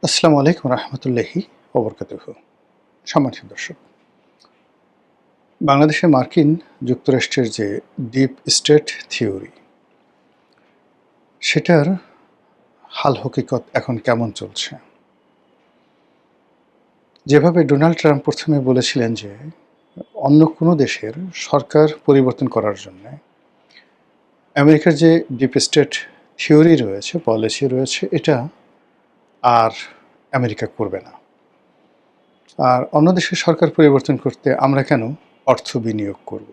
আসসালামু আলাইকুম রহমতুল্লাহি ওবরকাতুহু। সম্মানিত দর্শক, বাংলাদেশে মার্কিন যুক্তরাষ্ট্রের যে ডিপ স্টেট থিওরি, সেটার হাল হকিকত এখন কেমন চলছে? যেভাবে ডোনাল্ড ট্রাম্প প্রথমে বলেছিলেন যে অন্য কোনো দেশের সরকার পরিবর্তন করার জন্য আমেরিকার যে ডিপ স্টেট থিওরি রয়েছে, পলিসি রয়েছে, এটা আর আমেরিকা করবে না। আর অন্য দেশের সরকার পরিবর্তন করতে আমরা কেন অর্থ বিনিয়োগ করব?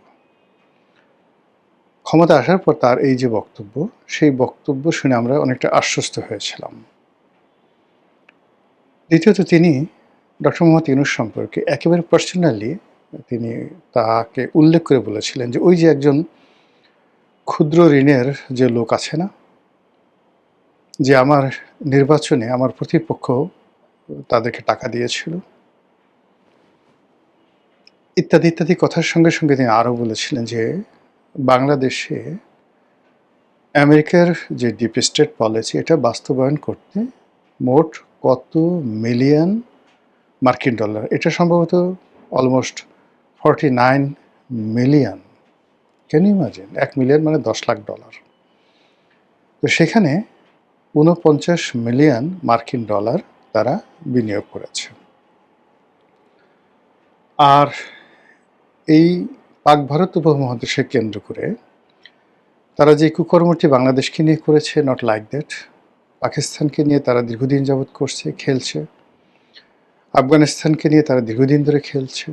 ক্ষমতা আসার পর তার এই যে বক্তব্য, সেই বক্তব্য শুনে আমরা অনেকটা আশ্বস্ত হয়েছিলাম। দ্বিতীয়ত তিনি ডক্টর মোহাম্মদ ইউনূস সম্পর্কে একেবারে পার্সোনালি তিনি তাকে উল্লেখ করে বলেছিলেন যে ওই যে একজন ক্ষুদ্র ঋণের যে লোক আছে না, যে আমার নির্বাচনে আমার প্রতিপক্ষ তাদেরকে টাকা দিয়েছিল, ইত্যাদি ইত্যাদি কথার সঙ্গে সঙ্গে তিনি আরও বলেছিলেন যে বাংলাদেশে আমেরিকার যে ডিপ স্টেট পলিসি এটা বাস্তবায়ন করতে মোট কত মিলিয়ন মার্কিন ডলার, এটা সম্ভবত almost 49 million. Can you imagine? 1 million মানে $10 লাখ। তো সেখানে 49 মিলিয়ন মার্কিন ডলার তারা বিনিয়োগ করেছে। আর এই পাক ভারত উপমহাদেশকে কেন্দ্র করে তারা যে কুকর্মটি বাংলাদেশকে নিয়ে করেছে, নট লাইক দ্যাট। পাকিস্তানকে নিয়ে তারা দীর্ঘদিন যাবৎ করছে, খেলছে। আফগানিস্তানকে নিয়ে তারা দীর্ঘদিন ধরে খেলছে,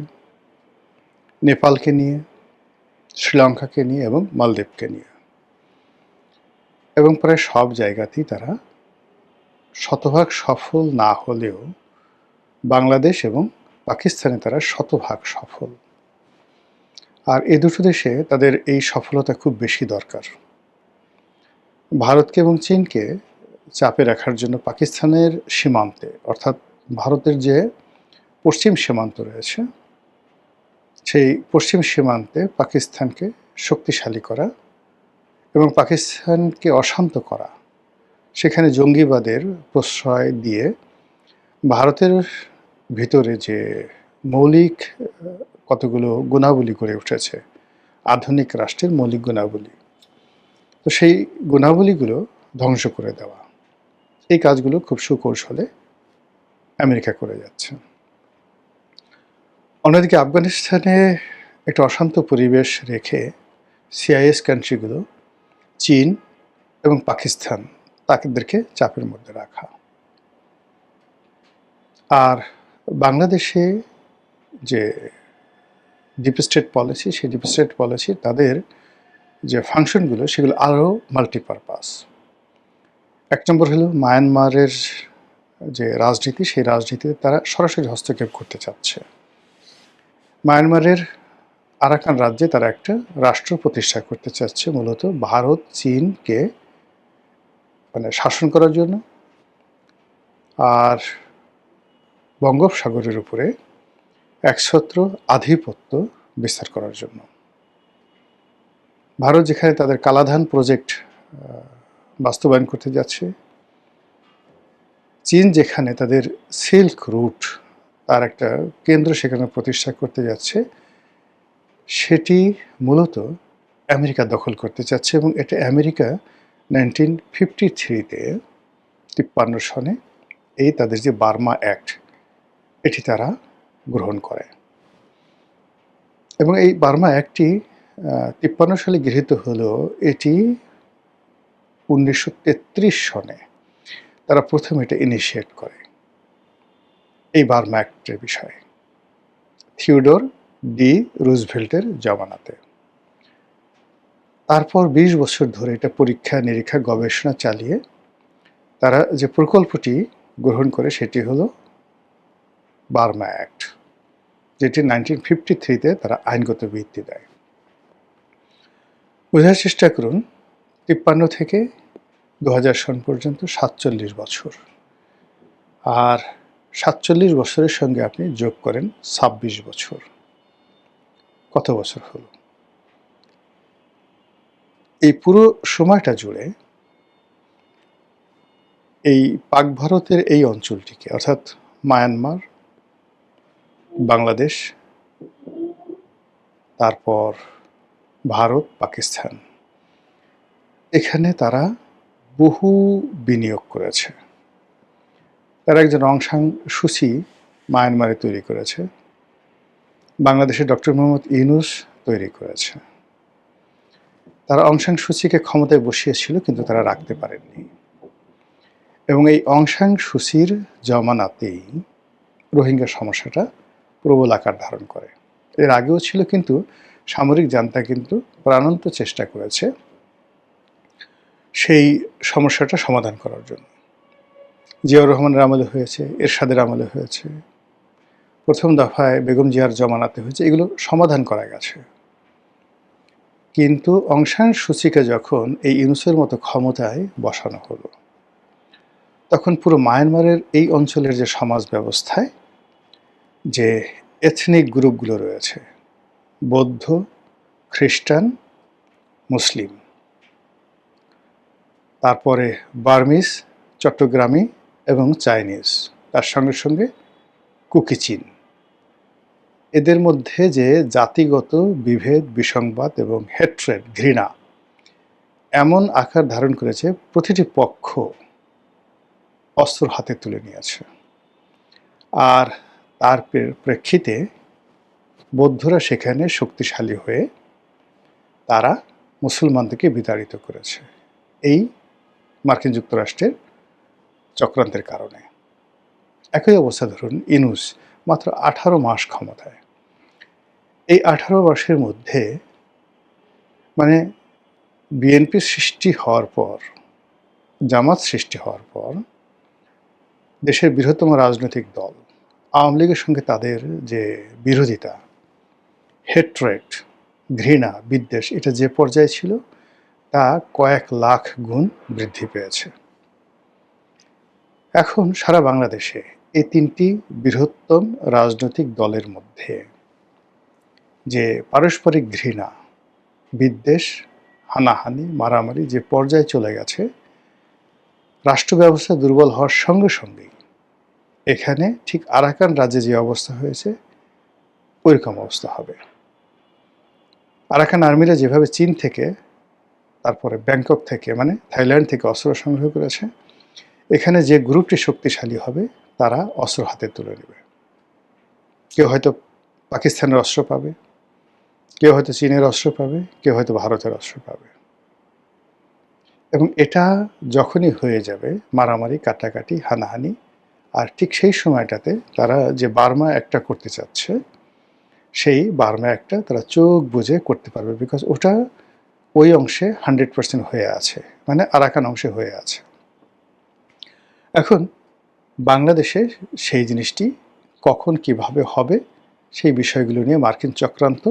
নেপালকে নিয়ে, শ্রীলঙ্কাকে নিয়ে এবং মালদ্বীপকে নিয়ে, এবং প্রায় সব জায়গাতেই তারা শতভাগ সফল না হলেও বাংলাদেশ এবং পাকিস্তানে তারা শতভাগ সফল। আর এ দুটো দেশে তাদের এই সফলতা খুব বেশি দরকার। ভারতকে এবং চীনকে চাপে রাখার জন্য পাকিস্তানের সীমান্তে, অর্থাৎ ভারতের যে পশ্চিম সীমান্ত রয়েছে, সেই পশ্চিম সীমান্তে পাকিস্তানকে শক্তিশালী করা এবং পাকিস্তানকে অশান্ত করা, সেখানে জঙ্গিবাদের প্রশ্রয় দিয়ে ভারতের ভিতরে যে মৌলিক কতগুলো গুণাবলী গড়ে উঠেছে, আধুনিক রাষ্ট্রের মৌলিক গুণাবলী, তো সেই গুণাবলীগুলো ধ্বংস করে দেওয়া, এই কাজগুলো খুব সুকৌশলে আমেরিকা করে যাচ্ছে। অন্যদিকে আফগানিস্তানে একটা অশান্ত পরিবেশ রেখে সিআইএস কান্ট্রিগুলো, চীন এবং পাকিস্তান, তাদেরকে চাপের মধ্যে রাখা। আর বাংলাদেশে যে ডিপ স্টেট পলিসি, সেই ডিপ স্টেট পলিসি তাদের যে ফাংশনগুলো সেগুলো আরও মাল্টিপারপাস। এক নম্বর হলো মায়ানমারের যে রাজনীতি, সেই রাজনীতিতে তারা সরাসরি হস্তক্ষেপ করতে চাচ্ছে। মায়ানমারের আরাকান রাজ্যে তারা একটা রাষ্ট্র প্রতিষ্ঠা করতে চাচ্ছে, মূলত ভারত চীনকে মানে শাসন করার জন্য, আর বঙ্গোপসাগরের উপরে একছত্র আধিপত্য বিস্তার করার জন্য। ভারত যেখানে তাদের কালাধান প্রজেক্ট বাস্তবায়ন করতে যাচ্ছে, চীন যেখানে তাদের সিল্ক রুট তার একটা কেন্দ্র সেখানে প্রতিষ্ঠা করতে যাচ্ছে, সেটি মূলত আমেরিকা দখল করতে চাচ্ছে। এবং এটা আমেরিকা 1953-তে 53 সনে এই তাদের যে বার্মা অ্যাক্ট, এটি তারা গ্রহণ করে। এবং এই বার্মা অ্যাক্টটি 53 সালে গৃহীত হলেও এটি 1933 সনে তারা প্রথম এটা ইনিশিয়েট করে, এই বার্মা অ্যাক্টের বিষয়ে, থিওডর ডি রুজভেল্টের জমানাতে। তারপর 20 বছর ধরে এটা পরীক্ষা নিরীক্ষা গবেষণা চালিয়ে তারা যে প্রকল্পটি গ্রহণ করে সেটি হলো বার্মা অ্যাক্ট, যেটি 1953-তে তারা আইনগত ভিত্তি দেয়। বোঝার চেষ্টা করুন, 53 থেকে 2000 সন পর্যন্ত 47 বছর, আর 47 বছরের সঙ্গে আপনি যোগ করেন 26 বছর, কত বছর হলো? এই পুরো সময়টা জুড়ে এই পাক ভারতের এই অঞ্চলটিকে অর্থাৎ মায়ানমার, বাংলাদেশ, তারপর ভারত, পাকিস্তান, এখানে তারা বহু বিনিয়োগ করেছে। তারা একজন অং সান সুচি মায়ানমারে তৈরি করেছে, বাংলাদেশে ডক্টর মোহাম্মদ ইউনূস তৈরি করেছে। তারা অং সান সুচিকে ক্ষমতায় বসিয়েছিল, কিন্তু তারা রাখতে পারেননি। এবং এই অং সান সুচির জমানাতেই রোহিঙ্গা সমস্যাটা প্রবল আকার ধারণ করে। এর আগেও ছিল, কিন্তু সামরিক জান্তা কিন্তু প্রাণান্ত চেষ্টা করেছে সেই সমস্যাটা সমাধান করার জন্য। জিয়াউর রহমানের আমলে হয়েছে, এরশাদের আমলে হয়েছে, প্রথম দফায় বেগম জিয়ার জমানাতে হয়েছে, এগুলো সমাধান করা গেছে। কিন্তু অং সান সুচিকে যখন এই ইউনূসের মতো ক্ষমতায় বসানো হলো, তখন পুরো মায়ানমারের এই অঞ্চলের যে সমাজ ব্যবস্থায় যে এথনিক গ্রুপগুলো রয়েছে, বৌদ্ধ, খ্রিস্টান, মুসলিম, তারপরে বার্মিজ, চট্টগ্রামী এবং চাইনিজ, তার সঙ্গে সঙ্গে কুকিচিন, এদের মধ্যে যে জাতিগত বিভেদ, বিসংবাদ এবং হেট্রেড, ঘৃণা এমন আকার ধারণ করেছে, প্রতিটি পক্ষ অস্ত্র হাতে তুলে নিয়েছে। আর তার প্রেক্ষিতে বৌদ্ধরা সেখানে শক্তিশালী হয়ে তারা মুসলমানদেরকে বিতাড়িত করেছে এই মার্কিন যুক্তরাষ্ট্রের চক্রান্তের কারণে। একই অবস্থা ধরুন ইউনূস মাত্র 18 মাস ক্ষমতায়। এই 18 মাসের মধ্যে মানে বিএনপি সৃষ্টি হওয়ার পর, জামাত সৃষ্টি হওয়ার পর, দেশের বৃহত্তম রাজনৈতিক দল আওয়ামী লীগের সঙ্গে তাদের যে বিরোধিতা, হেট্রেড, ঘৃণা, বিদ্বেষ, এটা যে পর্যায়ে ছিল তা কয়েক লাখ গুণ বৃদ্ধি পেয়েছে। এখন সারা বাংলাদেশে এই তিনটি বৃহত্তম রাজনৈতিক দলের মধ্যে যে পারস্পরিক ঘৃণা, বিদ্বেষ, হানাহানি, মারামারি যে পর্যায়ে চলে গেছে, রাষ্ট্র ব্যবস্থা দুর্বল হওয়ার সঙ্গে সঙ্গেই এখানে ঠিক আরাকান রাজ্যে যে অবস্থা হয়েছে ওইরকম অবস্থা হবে। আরাকান আর্মিরা যেভাবে চীন থেকে, তারপরে ব্যাংকক থেকে, মানে থাইল্যান্ড থেকে অস্ত্র সংগ্রহ করেছে, এখানে যে গ্রুপটি শক্তিশালী হবে তারা অস্ত্র হাতে তুলে নেবে। কেউ হয়তো পাকিস্তানের অস্ত্র পাবে, কেউ হয়তো চীনের অস্ত্র পাবে, কেউ হয়তো ভারতের অস্ত্র পাবে। এবং এটা যখনই হয়ে যাবে মারামারি, কাটাকাটি, হানাহানি, আর ঠিক সেই সময়টাতে তারা যে বার্মা একটা করতে চাচ্ছে, সেই বার্মা একটা তারা চোখ বুজে করতে পারবে, বিকজ ওটা ওই অংশে 100% হয়ে আছে, মানে আরাকান অংশে হয়ে আছে। এখন বাংলাদেশে সেই জিনিসটি কখন কিভাবে হবে সেই বিষয়গুলো নিয়ে মার্কিন চক্রান্ত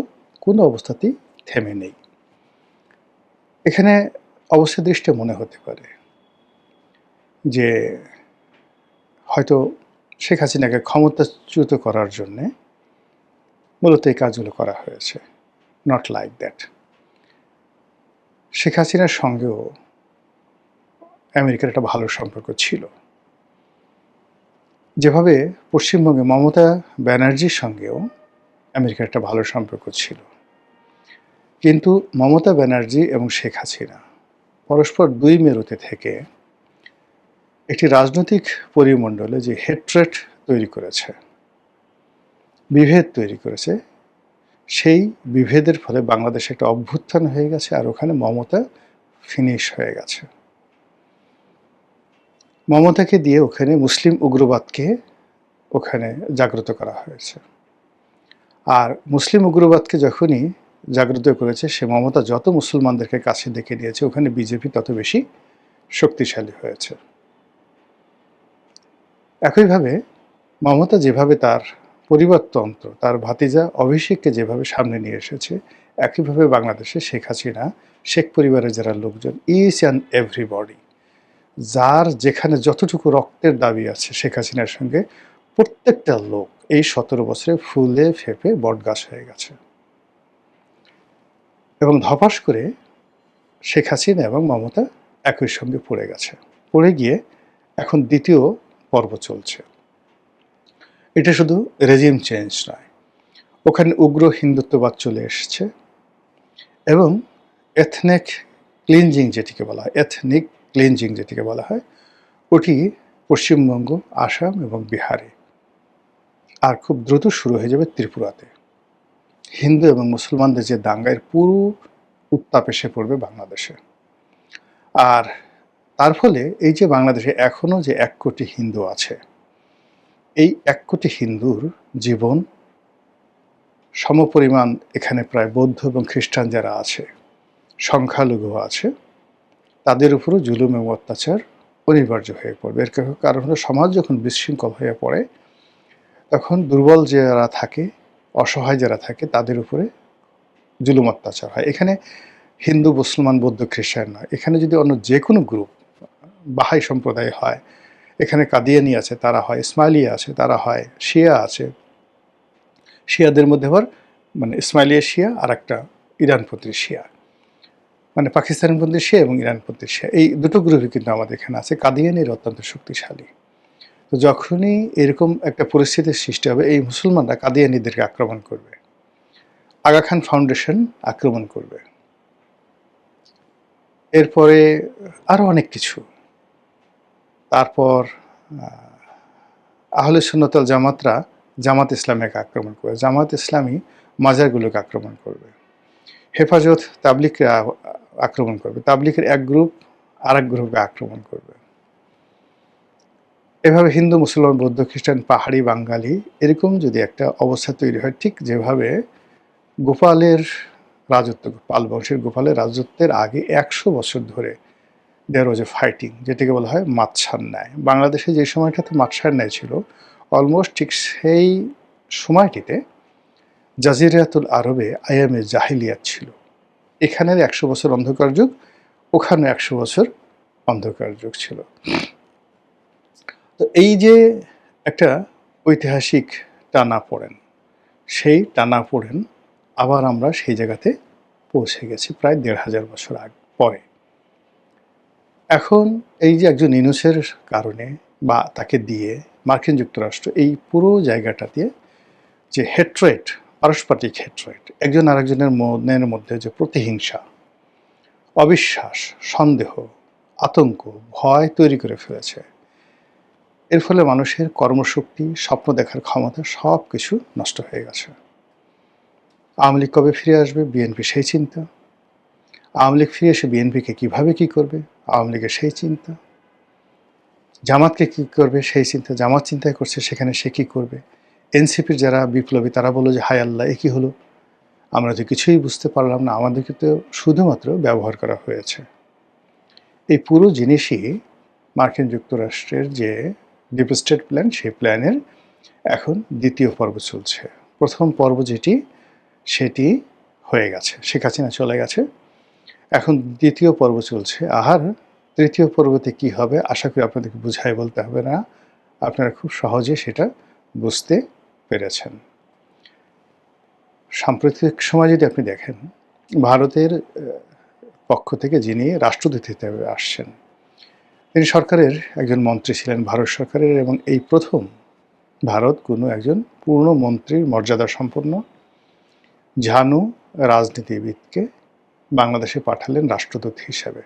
কোনো অবস্থাতেই থেমে নেই। এখানে অবস্থা দৃষ্টে মনে হতে পারে যে হয়তো শেখ হাসিনাকে ক্ষমতাচ্যুত করার জন্যে মূলত এই কাজগুলো করা হয়েছে। Not like that. শেখ হাসিনার সঙ্গেও আমেরিকার একটা ভালো সম্পর্ক ছিল, যেভাবে পশ্চিমবঙ্গে মমতা ব্যানার্জির সঙ্গেও আমেরিকার একটা ভালো সম্পর্ক ছিল। কিন্তু মমতা ব্যানার্জি এবং শেখ হাসিনা পরস্পর দুই মেরুতে থেকে একটি রাজনৈতিক পরিমণ্ডলে যে হেট্রেট তৈরি করেছে, বিভেদ তৈরি করেছে, সেই বিভেদের ফলে বাংলাদেশে একটা অভ্যুত্থান হয়ে গেছে, আর ওখানে মমতা ফিনিশ হয়ে গেছে। মমতাকে দিয়ে ওখানে মুসলিম উগ্রবাদকে ওখানে জাগ্রত করা হয়েছে। আর মুসলিম উগ্রবাদকে যখনই জাগ্রত করেছে, সে মমতা যত মুসলমানদেরকে কাছে ডেকে নিয়েছে, ওখানে বিজেপি তত বেশি শক্তিশালী হয়েছে। একইভাবে মমতা যেভাবে তার পরিবারতন্ত্র, তার ভাতিজা অভিষেককে যেভাবে সামনে নিয়ে এসেছে, একইভাবে বাংলাদেশে শেখ হাসিনা, শেখ পরিবারের যারা লোকজন, ইচ অ্যান্ড এভরিবডি, যার যেখানে যতটুকু রক্তের দাবি আছে শেখ হাসিনার সঙ্গে, প্রত্যেকটা লোক এই 17 বছরে ফুলে ফেঁপে বটগাছ হয়ে গেছে। এবং ধপাস করে শেখ হাসিনা এবং মমতা একই সঙ্গে পড়ে গেছে। পড়ে গিয়ে এখন দ্বিতীয় পর্ব চলছে। এটা শুধু রেজিম চেঞ্জ নয়, ওখানে উগ্র হিন্দুত্ববাদ চলে এসেছে এবং এথনিক ক্লিনজিং যেটিকে বলা হয় ওটি পশ্চিমবঙ্গ, আসাম এবং বিহারে, আর খুব দ্রুত শুরু হয়ে যাবে ত্রিপুরাতে। হিন্দু এবং মুসলমানদের যে দাঙ্গার পুরো উত্তাপ এসে পড়বে বাংলাদেশে। আর তার ফলে এই যে বাংলাদেশে এখনো যে 1 কোটি হিন্দু আছে, এই 1 কোটি হিন্দুর জীবন সমপরিমাণ এখানে প্রায় বৌদ্ধ এবং খ্রিস্টান যারা আছে, সংখ্যালঘু আছে, তাদের উপরও জুলুম এবং অত্যাচার অনিবার্য হয়ে পড়বে। এর কারণ হলো সমাজ যখন বিশৃঙ্খল হয়ে পড়ে তখন দুর্বল যারা থাকে, অসহায় যারা থাকে তাদের উপরে জুলুম অত্যাচার হয়। এখানে হিন্দু, মুসলমান, বৌদ্ধ, খ্রিস্টান নয়, এখানে যদি অন্য যে কোনো গ্রুপ, বাহাই সম্প্রদায় হয়, এখানে কাদিয়ানি আছে, তারা হয় ইসমাইলিয়া আছে, তারা হয় শিয়া আছে, শিয়াদের মধ্যে আবার মানে ইসমাইলিয়া শিয়া আর একটা ইরানপন্থী শিয়া, মানে পাকিস্তানপন্থী শিয়া এবং ইরানপন্থী শিয়া, এই দুটো গ্রুপই কিন্তু আমাদের এখানে আছে। কাদিয়ানির অত্যন্ত শক্তিশালী। তো যখনই এরকম একটা পরিস্থিতির সৃষ্টি হবে, এই মুসলমানরা কাদিয়ানিদেরকে আক্রমণ করবে, আগা খান ফাউন্ডেশন আক্রমণ করবে, এরপরে আরও অনেক কিছু। তারপর আহলে সুন্নাত ওয়াল জামাতরা জামাত ইসলামীকে আক্রমণ করবে, জামাত ইসলামী মাজারগুলোকে আক্রমণ করবে, হেফাজত তাবলিগকে আক্রমণ করবে, তাবলিগের এক গ্রুপ আরেক গ্রুপকে আক্রমণ করবে। এভাবে হিন্দু, মুসলমান, বৌদ্ধ, খ্রিস্টান, পাহাড়ি, বাঙালি, এরকম যদি একটা অবস্থা তৈরি হয়, ঠিক যেভাবে গোপালের রাজত্ব, পাল বংশের গোপালের রাজত্বের আগে 100 বছর ধরে দেয়ার ওয়াজ এ ফাইটিং, যেটাকে বলা হয় মাতসার ন্যায়। বাংলাদেশে যে সময়টাতে মাতসার ন্যায় ছিল, অলমোস্ট ঠিক সেই সময়টিতে জাজিরাতুল আরবে আইয়ামে জাহিলিয়াত ছিল। এখানের 100 বছর অন্ধকার যুগ, ওখানে 100 বছর অন্ধকার যুগ ছিল। তো এই যে একটা ঐতিহাসিক টানাপোড়েন, সেই টানাপোড়েন আবার আমরা সেই জায়গাতে পৌঁছে গেছি প্রায় 1500 বছর পরে। এখন এই যে একজন ইউনূসের কারণে বা তাকে দিয়ে মার্কিন যুক্তরাষ্ট্র এই পুরো জায়গাটাতে যে হেট্রেট, পারস্পরিক হেট্রেট, একজন আরেকজনের মনের মধ্যে যে প্রতিহিংসা, অবিশ্বাস, সন্দেহ, আতঙ্ক, ভয় তৈরি করে ফেলেছে, এর ফলে মানুষের কর্মশক্তি, স্বপ্ন দেখার ক্ষমতা সব কিছু নষ্ট হয়ে গেছে। আওয়ামী লীগ কবে ফিরে আসবে, বিএনপি সেই চিন্তা। আওয়ামী লীগ ফিরে এসে বিএনপিকে কীভাবে কী করবে, আওয়ামী লীগের সেই চিন্তা। জামাতকে কী করবে সেই চিন্তা, জামাত চিন্তায় করছে সেখানে সে কী করবে। এনসিপির যারা বিপ্লবী তারা বলল যে হায় আল্লাহ, এ কী হলো, আমরা তো কিছুই বুঝতে পারলাম না, আমাদেরকে তো শুধুমাত্র ব্যবহার করা হয়েছে। এই পুরো জিনিসই মার্কিন যুক্তরাষ্ট্রের যে ডিপ স্টেট প্ল্যান, সেই প্ল্যানের এখন দ্বিতীয় পর্ব চলছে। প্রথম পর্ব যেটি, সেটি হয়ে গেছে, শেখ হাসিনা চলে গেছে, এখন দ্বিতীয় পর্ব চলছে। আর তৃতীয় পর্বতে কি হবে আশা করি আপনাদেরকে বুঝাই বলতে হবে না, আপনারা খুব সহজে সেটা বুঝতে পেরেছেন। সাম্প্রতিক সময় যদি আপনি দেখেন, ভারতের পক্ষ থেকে যিনি রাষ্ট্রদূত হিসেবে আসছেন, তিনি সরকারের একজন মন্ত্রী ছিলেন, ভারত সরকারের, এবং এই প্রথম ভারত কোনো একজন পূর্ণ মন্ত্রীর মর্যাদা সম্পন্ন ঝানু রাজনীতিবিদকে বাংলাদেশে পাঠালেন রাষ্ট্রদূত হিসেবে।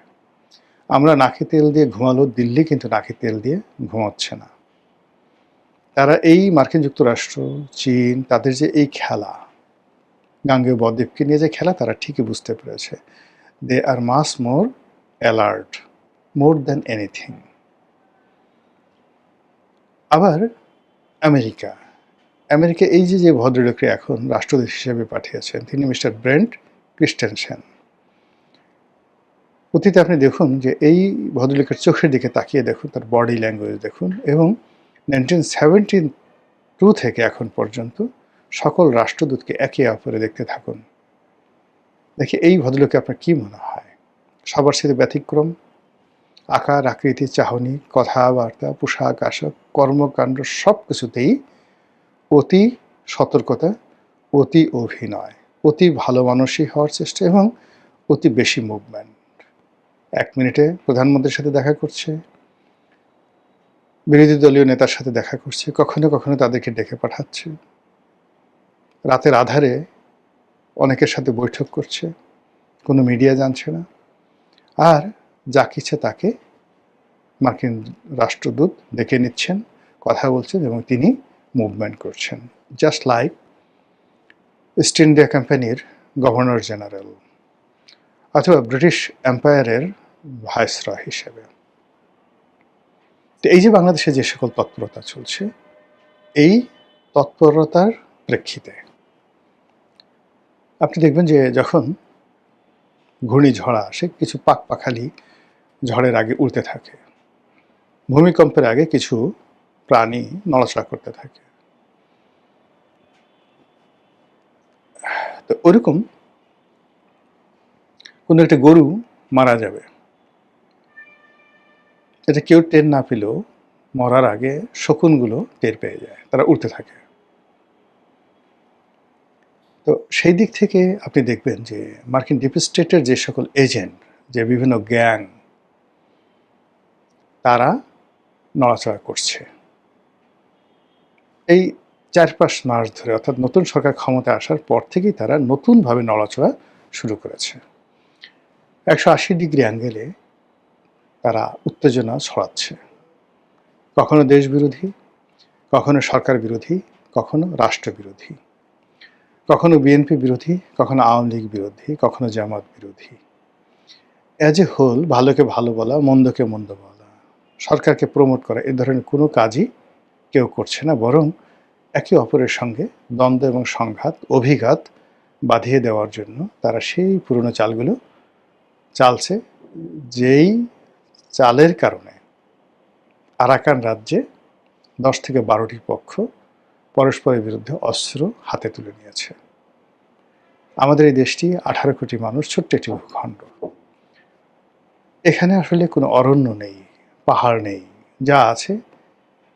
আমরা নাকে তেল দিয়ে ঘুমালো, দিল্লি কিন্তু নাকে তেল দিয়ে ঘুমাচ্ছে না। তারা এই মার্কিন যুক্তরাষ্ট্র, চীন, তাদের যে এই খেলা, গাঙ্গেয় বদ্বীপকে নিয়ে যে খেলা, তারা ঠিকই বুঝতে পেরেছে। দে আর মাস মোর অ্যালার্ট, মোর দ্যান এনিথিং। আবার আমেরিকা এই যে ভদ্রলোককে এখন রাষ্ট্রদূত হিসেবে পাঠিয়েছেন, তিনি মিস্টার ব্রেন্ট ক্রিস্টেনসেন। অতীতে আপনি দেখুন যে এই ভদ্রলোকের চোখের দিকে তাকিয়ে দেখুন, তার বডি ল্যাঙ্গুয়েজ দেখুন, এবং 1972 থেকে এখন পর্যন্ত সকল রাষ্ট্রদূতকে একে অপরে দেখতে থাকুন। দেখি এই ভদ্রলোককে আপনার কী মনে হয়? সবার সাথে ব্যতিক্রম, আকার আকৃতি, চাহনি, কথাবার্তা, পোশাক আশাক, কর্মকাণ্ড সব কিছুতেই অতি সতর্কতা, অতি অভিনয়, অতি ভালো মানুষই হওয়ার চেষ্টা এবং অতি বেশি মুভমেন্ট। 1 মিনিটে প্রধানমন্ত্রীর সাথে দেখা করছে, বিরোধী দলীয় নেতার সাথে দেখা করছে, কখনো কখনো তাদেরকে ডেকে পাঠাচ্ছে, রাতের আধারে অনেকের সাথে বৈঠক করছে, কোনো মিডিয়া জানছে না, আর যাকে ইচ্ছে তাকে মার্কিন রাষ্ট্রদূত ডেকে নিচ্ছেন, কথা বলছেন এবং তিনি মুভমেন্ট করছেন, জাস্ট লাইক ইস্ট ইন্ডিয়া কোম্পানির গভর্নর জেনারেল অথবা ব্রিটিশ এম্পায়ারের ভাইসরয় হিসেবে। তো এই যে বাংলাদেশে যে সকল তৎপরতা চলছে, এই তৎপরতার প্রেক্ষিতে আপনি দেখবেন যে যখন ঘূর্ণিঝড় আসে, কিছু পাখপাখালি ঝড়ের আগে উড়তে থাকে, ভূমিকম্পের আগে কিছু প্রাণী নড়াচড়া করতে থাকে। তো ওরকম কোনো একটা গরু মারা যাবে, এটা কেউ টের না পেলেও মরার আগে শকুনগুলো টের পেয়ে যায়, তারা উড়তে থাকে। তো সেই দিক থেকে আপনি দেখবেন যে মার্কিন ডিপ স্টেটের যে সকল এজেন্ট, যে বিভিন্ন গ্যাং, তারা নড়াচড়া করছে। এই 4-5 মাস ধরে, অর্থাৎ নতুন সরকার ক্ষমতায় আসার পর থেকেই তারা নতুনভাবে নড়াচড়া শুরু করেছে। 180 ডিগ্রি অ্যাঙ্গেলে তারা উত্তেজনা ছড়াচ্ছে, কখনো দেশ বিরোধী, কখনো সরকার বিরোধী, কখনো রাষ্ট্র বিরোধী, কখনো বিএনপি বিরোধী, কখনো আওয়ামী লীগ বিরোধী, কখনো জামাত বিরোধী। অ্যাজ এ হোল ভালোকে ভালো বলা, মন্দকে মন্দ বলা, সরকারকে প্রমোট করা, এ ধরনের কোনো কাজই কেউ করছে না, বরং একে অপরের সঙ্গে দ্বন্দ্ব এবং সংঘাত, অভিঘাত বাঁধিয়ে দেওয়ার জন্য তারা সেই পুরনো চালগুলো চালছে, যেই চালের কারণে আরাকান রাজ্যে 10 থেকে 12টি পক্ষ পরস্পরের বিরুদ্ধে অস্ত্র হাতে তুলে নিয়েছে। আমাদের এই দেশটি 18 কোটি মানুষ, ছোট্ট একটি ভূখণ্ড। এখানে আসলে কোনো অরণ্য নেই, পাহাড় নেই, যা আছে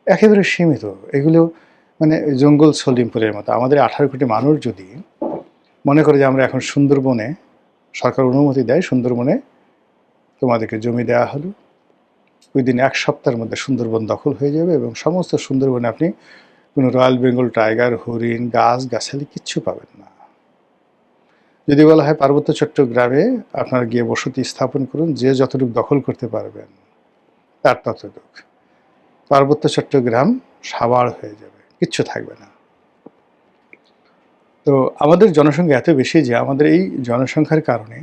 একেবারে সীমিত। এগুলো মানে জঙ্গল সলিমপুরের মতো। আমাদের 18 কোটি মানুষ যদি মনে করে যে আমরা এখন সুন্দরবনে, সরকার অনুমতি দেয়, সুন্দরবনে তোমাদেরকে জমি দেওয়া হলো, ওই দিন 1 সপ্তাহের মধ্যে সুন্দরবন দখল হয়ে যাবে এবং সমস্ত সুন্দরবনে আপনি কোনো রয়্যাল বেঙ্গল টাইগার, হরিণ, গাছ গাছালি কিচ্ছু পাবেন না। যদি বলা হয় পার্বত্য চট্টগ্রামে আপনারা গিয়ে বসতি স্থাপন করুন, যে যতটুকু দখল করতে পারবেন তার ততটুক, পার্বত্য চট্টগ্রাম সাবাড় হয়ে যাবে, কিচ্ছু থাকবে না। তো আমাদের জনসংখ্যা এত বেশি যে আমাদের এই জনসংখ্যার কারণে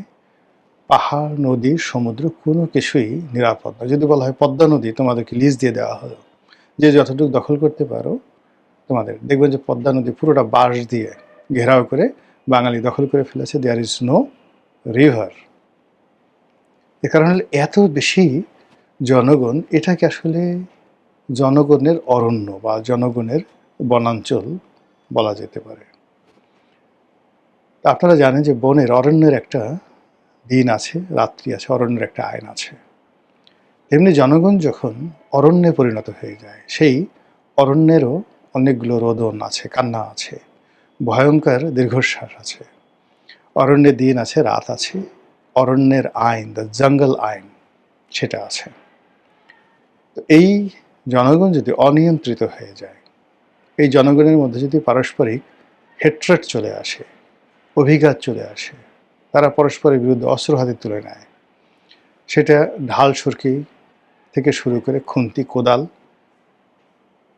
পাহাড়, নদী, সমুদ্র কোনো কিছুই নিরাপদ না। যদি বলা হয় পদ্মা নদী তোমাদেরকে লিজ দিয়ে দেওয়া হলো, যে যতটুকু দখল করতে পারো তোমাদের, দেখবেন যে পদ্মা নদী পুরোটা বাঁশ দিয়ে ঘেরাও করে বাঙালি দখল করে ফেলেছে। There is no river. এ কারণে এত বেশি জনগণ, এটাকে আসলে জনগণের অরণ্য বা জনগণের বনাঞ্চল বলা যেতে পারে। আপনারা জানেন যে বনের, অরণ্যের একটা দিন আছে, রাত্রি আছে, অরণ্যের একটা আইন আছে। তেমনি জনগণ যখন অরণ্যে পরিণত হয়ে যায়, সেই অরণ্যেরও অনেকগুলো রোদন আছে, কান্না আছে, ভয়ঙ্কর দীর্ঘশ্বাস আছে। অরণ্যের দিন আছে, রাত আছে, অরণ্যের আইন, দ্য জঙ্গল আইন, সেটা আছে। তো এই জনগণ যদি অনিয়ন্ত্রিত হয়ে যায়, এই জনগণের মধ্যে যদি পারস্পরিক হেট্রেট চলে আসে, অভিঘাত চলে আসে, তারা পরস্পরের বিরুদ্ধে অস্ত্র হাতে তুলে নেয়, সেটা ঢাল সুরকি থেকে শুরু করে খুন্তি, কোদাল,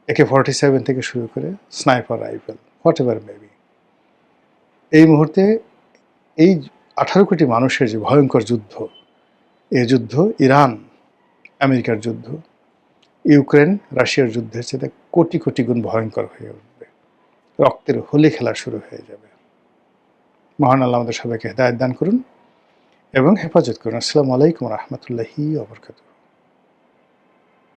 AK-47 থেকে শুরু করে sniper rifle, what ever maybe, এই মুহূর্তে এই 18 কোটি মানুষের যে ভয়ঙ্কর যুদ্ধ, এই যুদ্ধ ইরান আমেরিকার যুদ্ধ, ইউক্রেন রাশিয়ার যুদ্ধের চেয়ে কোটি কোটি গুণ ভয়ঙ্কর হয়ে উঠবে। রক্তের হোলি খেলা শুরু হয়ে যাবে। মহান আল্লাহ আমাদের সবাইকে হেদায়েত দান করুন এবং হেফাজত করুন। আসসালামু আলাইকুম ওয়া রাহমাতুল্লাহি ওয়া বারাকাতুহু।